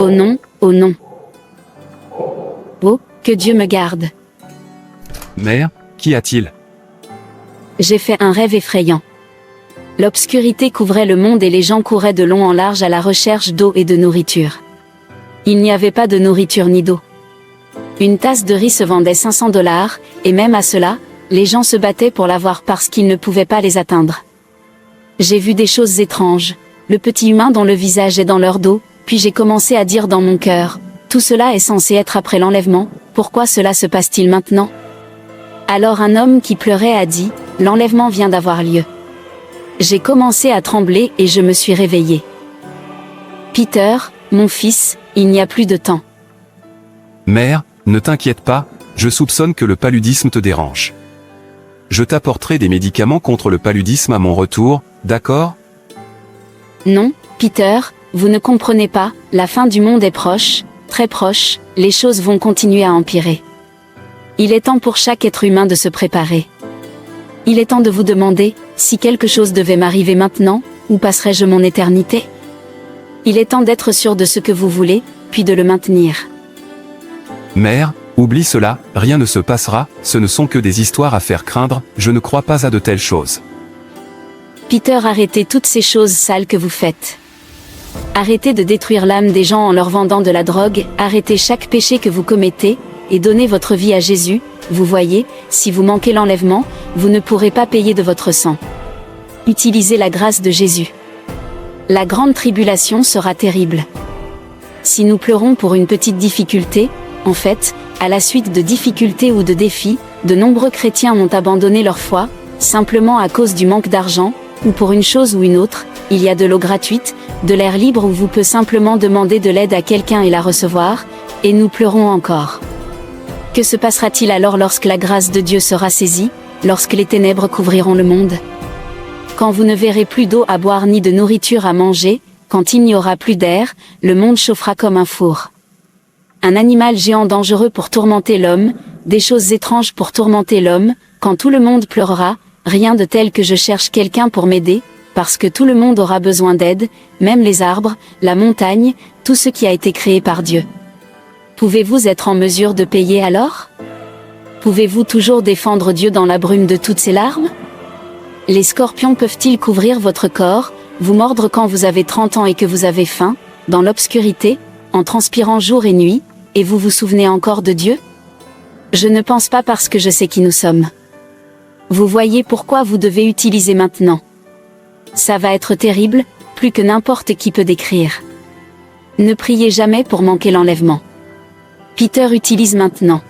Oh non, oh non. Oh, que Dieu me garde. Mère, qu'y a-t-il? J'ai fait un rêve effrayant. L'obscurité couvrait le monde et les gens couraient de long en large à la recherche d'eau et de nourriture. Il n'y avait pas de nourriture ni d'eau. Une tasse de riz se vendait 500 $, et même à cela, les gens se battaient pour l'avoir parce qu'ils ne pouvaient pas les atteindre. J'ai vu des choses étranges, le petit humain dont le visage est dans leur dos, puis j'ai commencé à dire dans mon cœur, tout cela est censé être après l'enlèvement, pourquoi cela se passe-t-il maintenant? Alors un homme qui pleurait a dit, l'enlèvement vient d'avoir lieu. J'ai commencé à trembler et je me suis réveillé. Peter, mon fils, il n'y a plus de temps. Mère, ne t'inquiète pas, je soupçonne que le paludisme te dérange. Je t'apporterai des médicaments contre le paludisme à mon retour, d'accord? Non, Peter, vous ne comprenez pas, la fin du monde est proche, très proche, les choses vont continuer à empirer. Il est temps pour chaque être humain de se préparer. Il est temps de vous demander, si quelque chose devait m'arriver maintenant, où passerais-je mon éternité? Il est temps d'être sûr de ce que vous voulez, puis de le maintenir. Mère, oublie cela, rien ne se passera, ce ne sont que des histoires à faire craindre, je ne crois pas à de telles choses. Peter, arrêtez toutes ces choses sales que vous faites. Arrêtez de détruire l'âme des gens en leur vendant de la drogue, arrêtez chaque péché que vous commettez, et donnez votre vie à Jésus. Vous voyez, si vous manquez l'enlèvement, vous ne pourrez pas payer de votre sang. Utilisez la grâce de Jésus. La grande tribulation sera terrible. Si nous pleurons pour une petite difficulté, en fait, à la suite de difficultés ou de défis, de nombreux chrétiens ont abandonné leur foi, simplement à cause du manque d'argent, ou pour une chose ou une autre. Il y a de l'eau gratuite, de l'air libre où vous pouvez simplement demander de l'aide à quelqu'un et la recevoir, et nous pleurons encore. Que se passera-t-il alors lorsque la grâce de Dieu sera saisie, lorsque les ténèbres couvriront le monde? Quand vous ne verrez plus d'eau à boire ni de nourriture à manger, quand il n'y aura plus d'air, le monde chauffera comme un four. Un animal géant dangereux pour tourmenter l'homme, des choses étranges pour tourmenter l'homme, quand tout le monde pleurera, rien de tel que je cherche quelqu'un pour m'aider, parce que tout le monde aura besoin d'aide, même les arbres, la montagne, tout ce qui a été créé par Dieu. Pouvez-vous être en mesure de payer alors? Pouvez-vous toujours défendre Dieu dans la brume de toutes ses larmes? Les scorpions peuvent-ils couvrir votre corps, vous mordre quand vous avez 30 ans et que vous avez faim, dans l'obscurité, en transpirant jour et nuit, et vous vous souvenez encore de Dieu? Je ne pense pas parce que je sais qui nous sommes. Vous voyez pourquoi vous devez utiliser maintenant. Ça va être terrible, plus que n'importe qui peut décrire. Ne priez jamais pour manquer l'enlèvement. Peter utilise maintenant.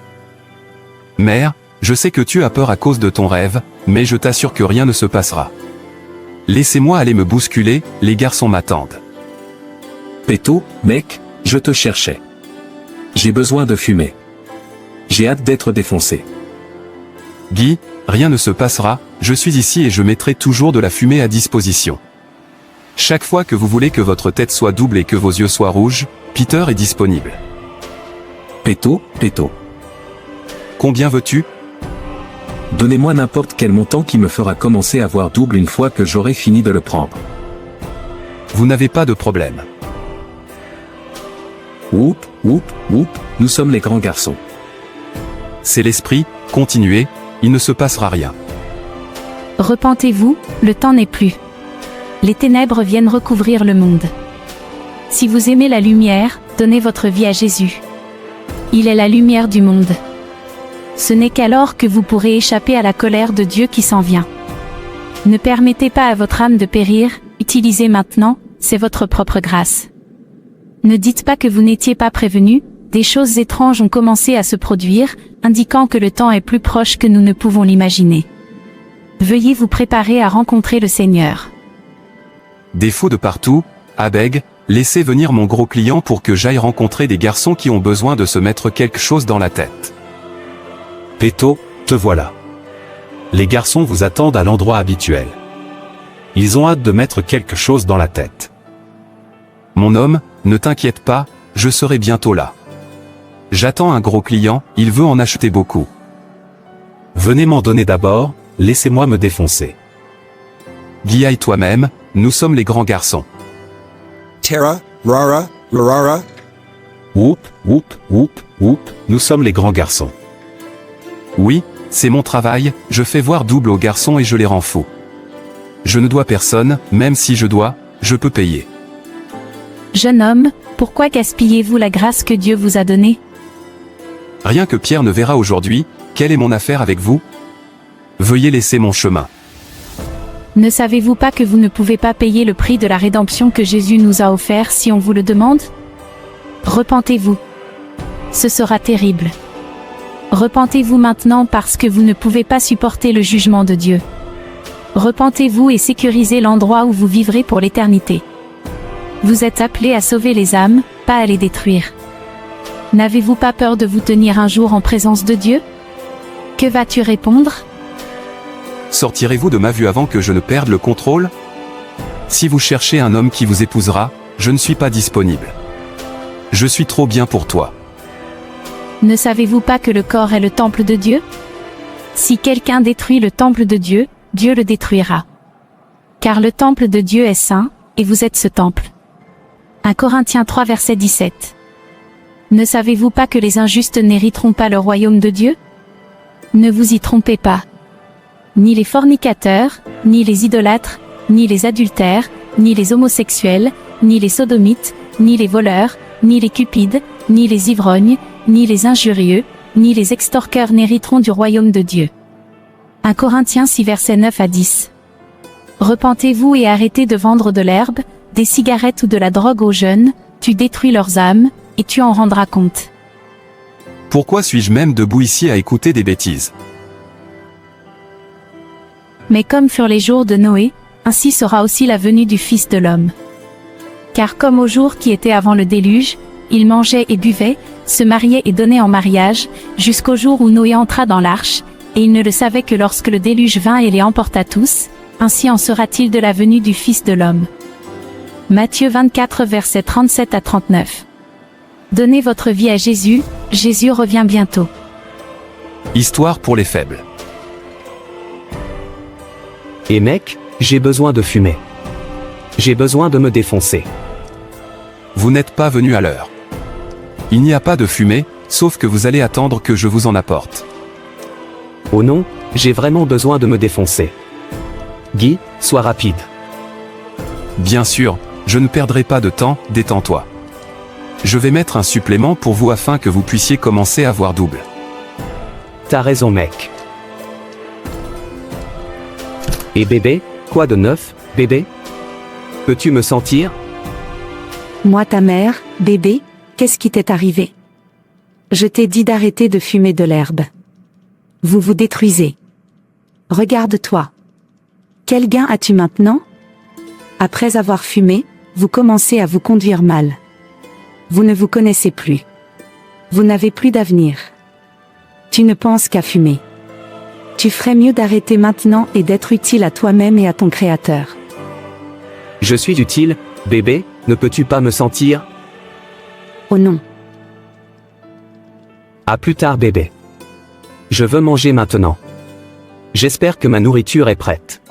Mère, je sais que tu as peur à cause de ton rêve, mais je t'assure que rien ne se passera. Laissez-moi aller me bousculer, les garçons m'attendent. Péto, mec, je te cherchais. J'ai besoin de fumer. J'ai hâte d'être défoncé. Guy, rien ne se passera, je suis ici et je mettrai toujours de la fumée à disposition. Chaque fois que vous voulez que votre tête soit double et que vos yeux soient rouges, Peter est disponible. Péto, péto. Combien veux-tu? Donnez-moi n'importe quel montant qui me fera commencer à voir double une fois que j'aurai fini de le prendre. Vous n'avez pas de problème. Whoop, whoop, whoop, nous sommes les grands garçons. C'est l'esprit, continuez, il ne se passera rien. Repentez-vous, le temps n'est plus. Les ténèbres viennent recouvrir le monde. Si vous aimez la lumière, donnez votre vie à Jésus. Il est la lumière du monde. Ce n'est qu'alors que vous pourrez échapper à la colère de Dieu qui s'en vient. Ne permettez pas à votre âme de périr, utilisez maintenant, c'est votre propre grâce. Ne dites pas que vous n'étiez pas prévenu, des choses étranges ont commencé à se produire, indiquant que le temps est plus proche que nous ne pouvons l'imaginer. Veuillez vous préparer à rencontrer le Seigneur. Des fous de partout, Abeg, laissez venir mon gros client pour que j'aille rencontrer des garçons qui ont besoin de se mettre quelque chose dans la tête. Péto, te voilà. Les garçons vous attendent à l'endroit habituel. Ils ont hâte de mettre quelque chose dans la tête. Mon homme, ne t'inquiète pas, je serai bientôt là. J'attends un gros client, il veut en acheter beaucoup. Venez m'en donner d'abord, laissez-moi me défoncer. Guy et toi-même, nous sommes les grands garçons. Terra, Rara, Rara. Whoop, whoop, whoop, whoop, nous sommes les grands garçons. Oui, c'est mon travail, je fais voir double aux garçons et je les rends fous. Je ne dois personne, même si je dois, je peux payer. Jeune homme, pourquoi gaspillez-vous la grâce que Dieu vous a donnée? Rien que Pierre ne verra aujourd'hui, quelle est mon affaire avec vous? Veuillez laisser mon chemin. Ne savez-vous pas que vous ne pouvez pas payer le prix de la rédemption que Jésus nous a offert si on vous le demande? Repentez-vous. Ce sera terrible. Repentez-vous maintenant parce que vous ne pouvez pas supporter le jugement de Dieu. Repentez-vous et sécurisez l'endroit où vous vivrez pour l'éternité. Vous êtes appelés à sauver les âmes, pas à les détruire. N'avez-vous pas peur de vous tenir un jour en présence de Dieu? Que vas-tu répondre? Sortirez-vous de ma vue avant que je ne perde le contrôle? Si vous cherchez un homme qui vous épousera, je ne suis pas disponible. Je suis trop bien pour toi. Ne savez-vous pas que le corps est le temple de Dieu? Si quelqu'un détruit le temple de Dieu, Dieu le détruira. Car le temple de Dieu est saint, et vous êtes ce temple. 1 Corinthiens 3 verset 17. Ne savez-vous pas que les injustes n'hériteront pas le royaume de Dieu? Ne vous y trompez pas. Ni les fornicateurs, ni les idolâtres, ni les adultères, ni les homosexuels, ni les sodomites, ni les voleurs, ni les cupides, ni les ivrognes, ni les injurieux, ni les extorqueurs n'hériteront du royaume de Dieu. 1 Corinthiens 6 versets 9 à 10. Repentez-vous et arrêtez de vendre de l'herbe, des cigarettes ou de la drogue aux jeunes, tu détruis leurs âmes, et tu en rendras compte. Pourquoi suis-je même debout ici à écouter des bêtises? Mais comme furent les jours de Noé, ainsi sera aussi la venue du Fils de l'homme. Car comme aux jours qui étaient avant le déluge, ils mangeaient et buvaient, se mariaient et donnaient en mariage, jusqu'au jour où Noé entra dans l'arche, et ils ne le savaient que lorsque le déluge vint et les emporta tous, ainsi en sera-t-il de la venue du Fils de l'homme. Matthieu 24 versets 37 à 39. Donnez votre vie à Jésus, Jésus revient bientôt. Histoire pour les faibles. Et mec, j'ai besoin de fumer. J'ai besoin de me défoncer. Vous n'êtes pas venu à l'heure. Il n'y a pas de fumée, sauf que vous allez attendre que je vous en apporte. Oh non, j'ai vraiment besoin de me défoncer. Guy, sois rapide. Bien sûr, je ne perdrai pas de temps, détends-toi. Je vais mettre un supplément pour vous afin que vous puissiez commencer à voir double. T'as raison mec. Et bébé, quoi de neuf, bébé? Peux-tu me sentir? Moi ta mère, bébé, qu'est-ce qui t'est arrivé? Je t'ai dit d'arrêter de fumer de l'herbe. Vous vous détruisez. Regarde-toi. Quel gain as-tu maintenant? Après avoir fumé, vous commencez à vous conduire mal. Vous ne vous connaissez plus. Vous n'avez plus d'avenir. Tu ne penses qu'à fumer. Tu ferais mieux d'arrêter maintenant et d'être utile à toi-même et à ton Créateur. Je suis utile, bébé, ne peux-tu pas me sentir? Oh non. À plus tard bébé. Je veux manger maintenant. J'espère que ma nourriture est prête.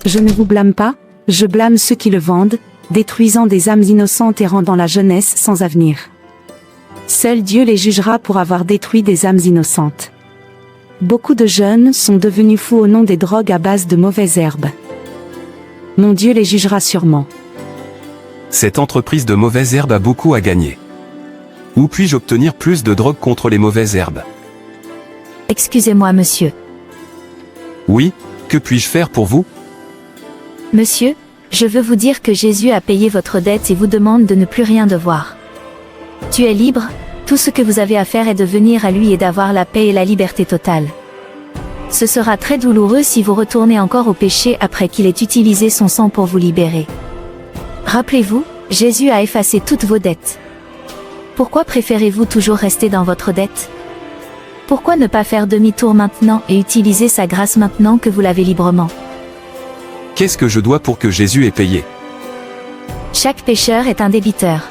Je ne vous blâme pas, je blâme ceux qui le vendent, détruisant des âmes innocentes et rendant la jeunesse sans avenir. Seul Dieu les jugera pour avoir détruit des âmes innocentes. Beaucoup de jeunes sont devenus fous au nom des drogues à base de mauvaises herbes. Mon Dieu les jugera sûrement. Cette entreprise de mauvaises herbes a beaucoup à gagner. Où puis-je obtenir plus de drogue contre les mauvaises herbes? Excusez-moi monsieur. Oui, que puis-je faire pour vous? Monsieur, je veux vous dire que Jésus a payé votre dette et vous demande de ne plus rien devoir. Tu es libre, tout ce que vous avez à faire est de venir à lui et d'avoir la paix et la liberté totale. Ce sera très douloureux si vous retournez encore au péché après qu'il ait utilisé son sang pour vous libérer. Rappelez-vous, Jésus a effacé toutes vos dettes. Pourquoi préférez-vous toujours rester dans votre dette? Pourquoi ne pas faire demi-tour maintenant et utiliser sa grâce maintenant que vous l'avez librement? Qu'est-ce que je dois pour que Jésus ait payé? Chaque pécheur est un débiteur.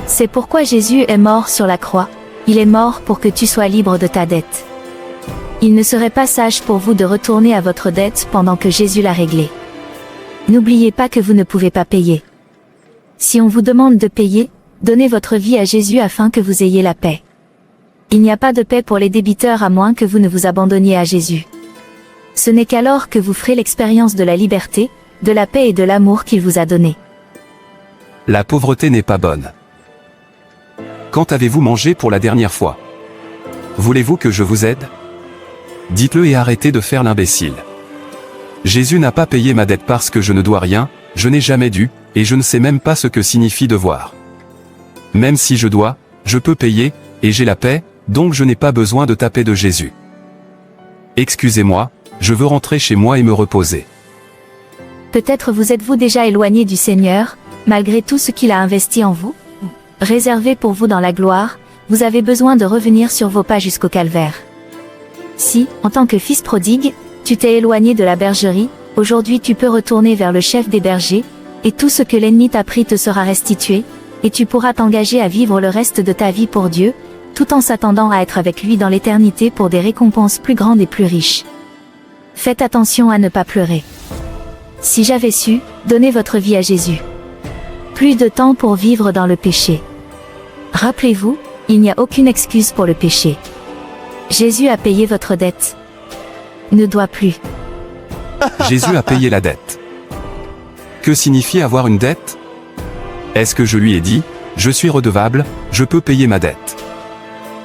C'est pourquoi Jésus est mort sur la croix, il est mort pour que tu sois libre de ta dette. Il ne serait pas sage pour vous de retourner à votre dette pendant que Jésus l'a réglée. N'oubliez pas que vous ne pouvez pas payer. Si on vous demande de payer, donnez votre vie à Jésus afin que vous ayez la paix. Il n'y a pas de paix pour les débiteurs à moins que vous ne vous abandonniez à Jésus. Ce n'est qu'alors que vous ferez l'expérience de la liberté, de la paix et de l'amour qu'il vous a donné. La pauvreté n'est pas bonne. Quand avez-vous mangé pour la dernière fois? Voulez-vous que je vous aide? Dites-le et arrêtez de faire l'imbécile. Jésus n'a pas payé ma dette parce que je ne dois rien, je n'ai jamais dû, et je ne sais même pas ce que signifie devoir. Même si je dois, je peux payer, et j'ai la paix, donc je n'ai pas besoin de taper de Jésus. Excusez-moi, je veux rentrer chez moi et me reposer. Peut-être vous êtes-vous déjà éloigné du Seigneur, malgré tout ce qu'il a investi en vous? Réservé pour vous dans la gloire, vous avez besoin de revenir sur vos pas jusqu'au calvaire. Si, en tant que fils prodigue, tu t'es éloigné de la bergerie, aujourd'hui tu peux retourner vers le chef des bergers, et tout ce que l'ennemi t'a pris te sera restitué, et tu pourras t'engager à vivre le reste de ta vie pour Dieu, tout en s'attendant à être avec lui dans l'éternité pour des récompenses plus grandes et plus riches. Faites attention à ne pas pleurer. Si j'avais su, donnez votre vie à Jésus. Plus de temps pour vivre dans le péché. Rappelez-vous, il n'y a aucune excuse pour le péché. Jésus a payé votre dette. Ne doit plus. Jésus a payé la dette. Que signifie avoir une dette? Est-ce que je lui ai dit, je suis redevable, je peux payer ma dette?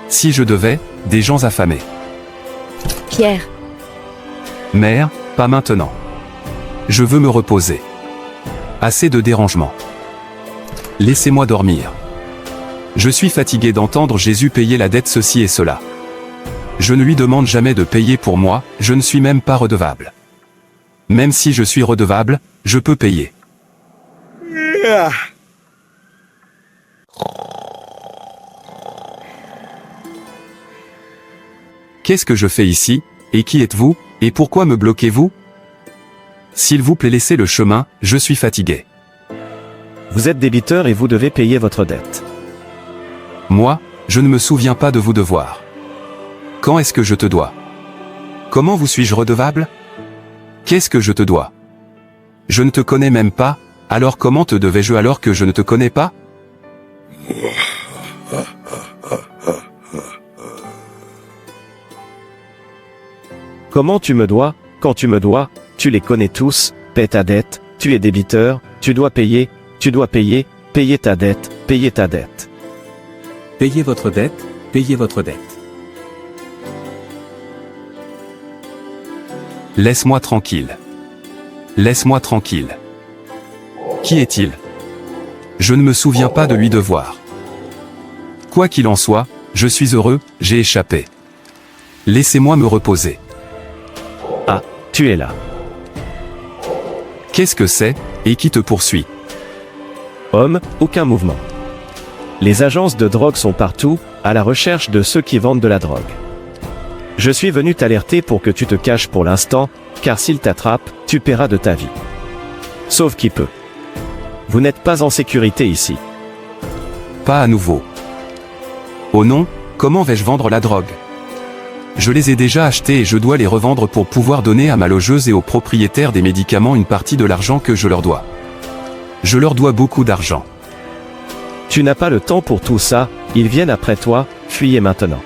Si je devais, des gens affamés. Pierre, Mère, pas maintenant. Je veux me reposer. Assez de dérangements. Laissez-moi dormir. Je suis fatigué d'entendre Jésus payer la dette ceci et cela. Je ne lui demande jamais de payer pour moi, je ne suis même pas redevable. Même si je suis redevable, je peux payer. Qu'est-ce que je fais ici, et qui êtes-vous, et pourquoi me bloquez-vous? S'il vous plaît, laissez le chemin, je suis fatigué. Vous êtes débiteur et vous devez payer votre dette. Moi, je ne me souviens pas de vos devoirs. Quand est-ce que je te dois? Comment vous suis-je redevable? Qu'est-ce que je te dois? Je ne te connais même pas, alors comment te devais-je alors que je ne te connais pas? Comment tu me dois? Quand tu me dois, tu les connais tous, paie ta dette, tu es débiteur, tu dois payer ta dette, payer ta dette. Payez votre dette, payez votre dette. Laisse-moi tranquille. Laisse-moi tranquille. Qui est-il? Je ne me souviens pas de lui devoir. Quoi qu'il en soit, je suis heureux, j'ai échappé. Laissez-moi me reposer. Ah, tu es là. Qu'est-ce que c'est, et qui te poursuit? Homme, aucun mouvement. Les agences de drogue sont partout, à la recherche de ceux qui vendent de la drogue. Je suis venu t'alerter pour que tu te caches pour l'instant, car s'ils t'attrapent, tu paieras de ta vie. Sauf qui peut. Vous n'êtes pas en sécurité ici. Pas à nouveau. Oh non, comment vais-je vendre la drogue? Je les ai déjà achetés et je dois les revendre pour pouvoir donner à ma logeuse et aux propriétaires des médicaments une partie de l'argent que je leur dois. Je leur dois beaucoup d'argent. Tu n'as pas le temps pour tout ça, ils viennent après toi, fuyez maintenant.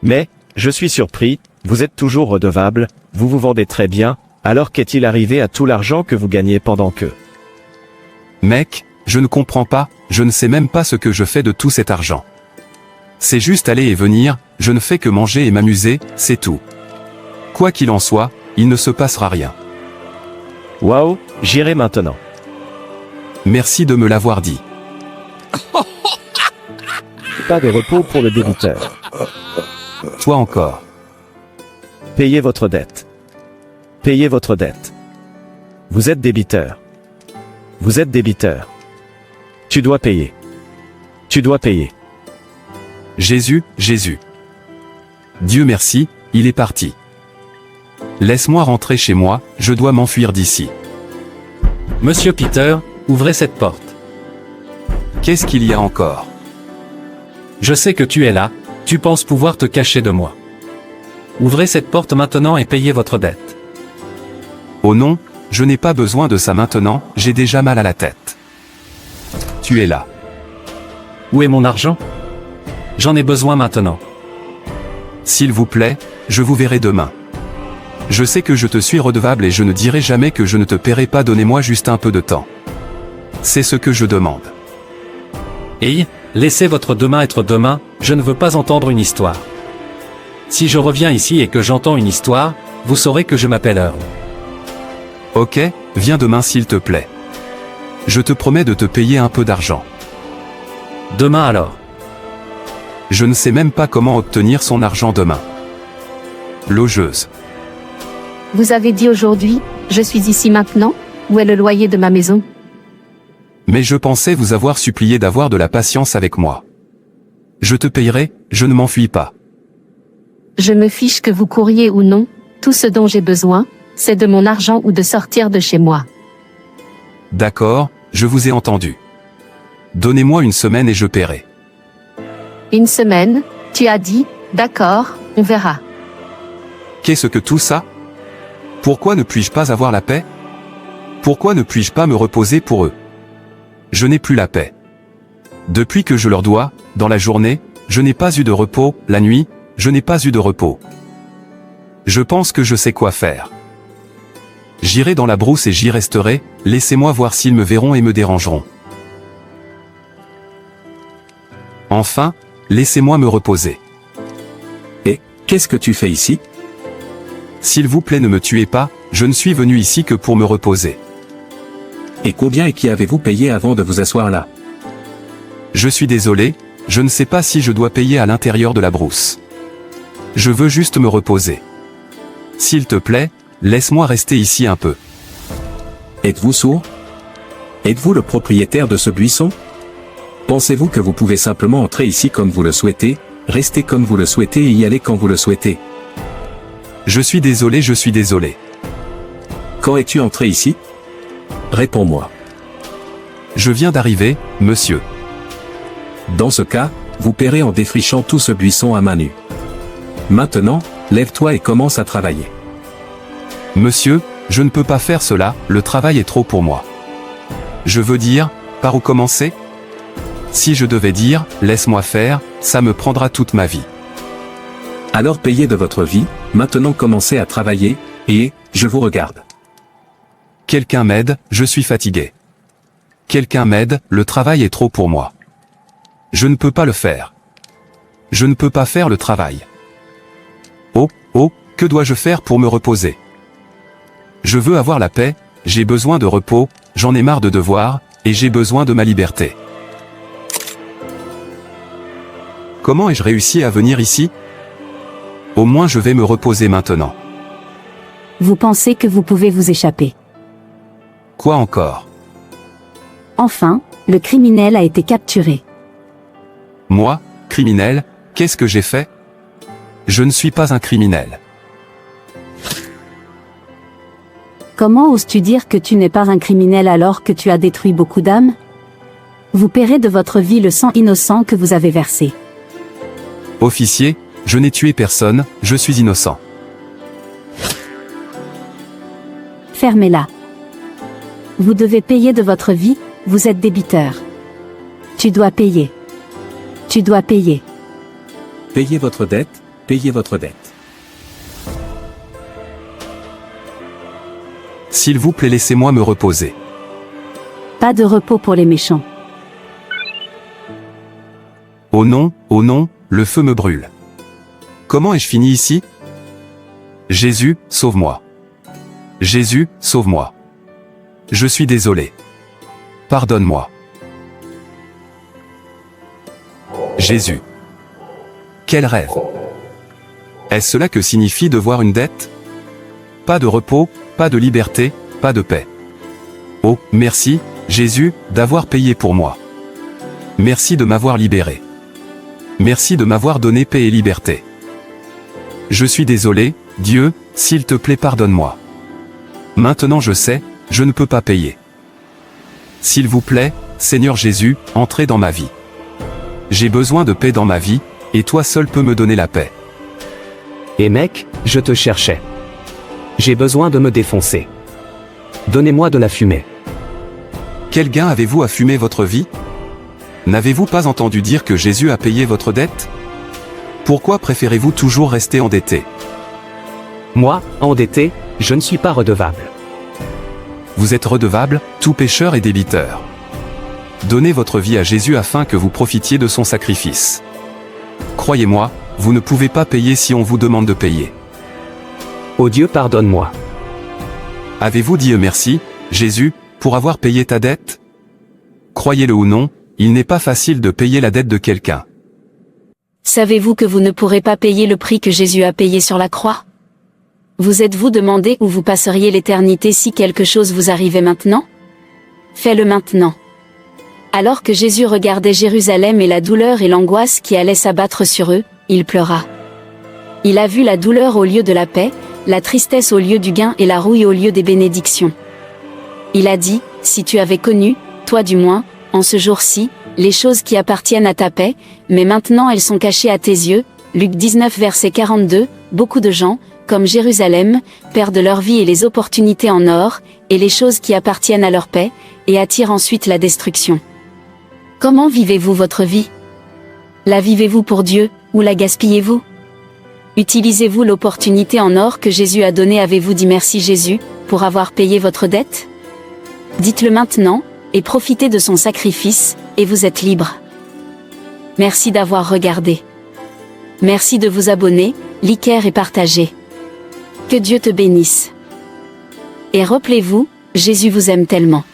Mais, je suis surpris, vous êtes toujours redevable, vous vous vendez très bien, alors qu'est-il arrivé à tout l'argent que vous gagnez pendant que... Mec, je ne comprends pas, je ne sais même pas ce que je fais de tout cet argent. C'est juste aller et venir, je ne fais que manger et m'amuser, c'est tout. Quoi qu'il en soit, il ne se passera rien. Waouh, j'irai maintenant. Merci de me l'avoir dit. Pas de repos pour le débiteur. Toi encore. Payez votre dette. Payez votre dette. Vous êtes débiteur. Vous êtes débiteur. Tu dois payer. Tu dois payer. Jésus, Jésus. Dieu merci, il est parti. Laisse-moi rentrer chez moi, je dois m'enfuir d'ici. Monsieur Peter, ouvrez cette porte. Qu'est-ce qu'il y a encore? Je sais que tu es là, tu penses pouvoir te cacher de moi. Ouvrez cette porte maintenant et payez votre dette. Oh non, je n'ai pas besoin de ça maintenant, j'ai déjà mal à la tête. Tu es là. Où est mon argent? J'en ai besoin maintenant. S'il vous plaît, je vous verrai demain. Je sais que je te suis redevable et je ne dirai jamais que je ne te paierai pas, donnez-moi juste un peu de temps. C'est ce que je demande. Et, laissez votre demain être demain, je ne veux pas entendre une histoire. Si je reviens ici et que j'entends une histoire, vous saurez que je m'appelle Earl. Ok, viens demain s'il te plaît. Je te promets de te payer un peu d'argent. Demain alors. Je ne sais même pas comment obtenir son argent demain. Logeuse. Vous avez dit aujourd'hui, je suis ici maintenant, où est le loyer de ma maison? Mais je pensais vous avoir supplié d'avoir de la patience avec moi. Je te payerai, je ne m'enfuis pas. Je me fiche que vous couriez ou non, tout ce dont j'ai besoin, c'est de mon argent ou de sortir de chez moi. D'accord, je vous ai entendu. Donnez-moi une semaine et je paierai. Une semaine, tu as dit, d'accord, on verra. Qu'est-ce que tout ça? Pourquoi ne puis-je pas avoir la paix? Pourquoi ne puis-je pas me reposer pour eux? Je n'ai plus la paix. Depuis que je leur dois, dans la journée, je n'ai pas eu de repos, la nuit, je n'ai pas eu de repos. Je pense que je sais quoi faire. J'irai dans la brousse et j'y resterai, laissez-moi voir s'ils me verront et me dérangeront. Enfin, laissez-moi me reposer. Et, qu'est-ce que tu fais ici? S'il vous plaît, ne me tuez pas, je ne suis venu ici que pour me reposer. Et combien et qui avez-vous payé avant de vous asseoir là? Je suis désolé, je ne sais pas si je dois payer à l'intérieur de la brousse. Je veux juste me reposer. S'il te plaît, laisse-moi rester ici un peu. Êtes-vous sourd? Êtes-vous le propriétaire de ce buisson? Pensez-vous que vous pouvez simplement entrer ici comme vous le souhaitez, rester comme vous le souhaitez et y aller quand vous le souhaitez? Je suis désolé, je suis désolé. Quand es-tu entré ici? Réponds-moi. Je viens d'arriver, monsieur. Dans ce cas, vous paierez en défrichant tout ce buisson à main nue. Maintenant, lève-toi et commence à travailler. Monsieur, je ne peux pas faire cela, le travail est trop pour moi. Je veux dire, par où commencer? Si je devais dire, laisse-moi faire, ça me prendra toute ma vie. Alors payez de votre vie, maintenant commencez à travailler, et, je vous regarde. Quelqu'un m'aide, je suis fatigué. Quelqu'un m'aide, le travail est trop pour moi. Je ne peux pas le faire. Je ne peux pas faire le travail. Oh, oh, que dois-je faire pour me reposer? Je veux avoir la paix, j'ai besoin de repos, j'en ai marre de devoirs, et j'ai besoin de ma liberté. Comment ai-je réussi à venir ici? Au moins je vais me reposer maintenant. Vous pensez que vous pouvez vous échapper. Quoi encore? Enfin, le criminel a été capturé. Moi, criminel, qu'est-ce que j'ai fait? Je ne suis pas un criminel. Comment oses-tu dire que tu n'es pas un criminel alors que tu as détruit beaucoup d'âmes? Vous paierez de votre vie le sang innocent que vous avez versé. Officier, je n'ai tué personne, je suis innocent. Fermez-la. Vous devez payer de votre vie, vous êtes débiteur. Tu dois payer. Tu dois payer. Payez votre dette, payez votre dette. S'il vous plaît, laissez-moi me reposer. Pas de repos pour les méchants. Oh non, le feu me brûle. Comment ai-je fini ici? Jésus, sauve-moi. Jésus, sauve-moi. Je suis désolé. Pardonne-moi. Jésus. Quel rêve. Est-ce cela que signifie devoir une dette? Pas de repos, pas de liberté, pas de paix. Oh, merci, Jésus, d'avoir payé pour moi. Merci de m'avoir libéré. Merci de m'avoir donné paix et liberté. Je suis désolé, Dieu, s'il te plaît pardonne-moi. Maintenant je sais, je ne peux pas payer. S'il vous plaît, Seigneur Jésus, entrez dans ma vie. J'ai besoin de paix dans ma vie, et toi seul peux me donner la paix. Et mec, je te cherchais. J'ai besoin de me défoncer. Donnez-moi de la fumée. Quel gain avez-vous à fumer votre vie? N'avez-vous pas entendu dire que Jésus a payé votre dette? Pourquoi préférez-vous toujours rester endetté? Moi, endetté, je ne suis pas redevable. Vous êtes redevable, tout pécheur et débiteur. Donnez votre vie à Jésus afin que vous profitiez de son sacrifice. Croyez-moi, vous ne pouvez pas payer si on vous demande de payer. Ô Dieu, pardonne-moi. Avez-vous dit merci, Jésus, pour avoir payé ta dette? Croyez-le ou non, il n'est pas facile de payer la dette de quelqu'un. Savez-vous que vous ne pourrez pas payer le prix que Jésus a payé sur la croix? Vous êtes-vous demandé où vous passeriez l'éternité si quelque chose vous arrivait maintenant? Faites-le maintenant. Alors que Jésus regardait Jérusalem et la douleur et l'angoisse qui allaient s'abattre sur eux, il pleura. Il a vu la douleur au lieu de la paix, la tristesse au lieu du gain et la rouille au lieu des bénédictions. Il a dit, si tu avais connu, toi du moins, en ce jour-ci, les choses qui appartiennent à ta paix, mais maintenant elles sont cachées à tes yeux. Luc 19 verset 42, beaucoup de gens, comme Jérusalem, perdent leur vie et les opportunités en or, et les choses qui appartiennent à leur paix, et attirent ensuite la destruction. Comment vivez-vous votre vie? La vivez-vous pour Dieu, ou la gaspillez-vous? Utilisez-vous l'opportunité en or que Jésus a donnée? Avez-vous dit merci Jésus, pour avoir payé votre dette? Dites-le maintenant, et profitez de son sacrifice, et vous êtes libre. Merci d'avoir regardé. Merci de vous abonner, liker et partager. Que Dieu te bénisse. Et rappelez-vous, Jésus vous aime tellement.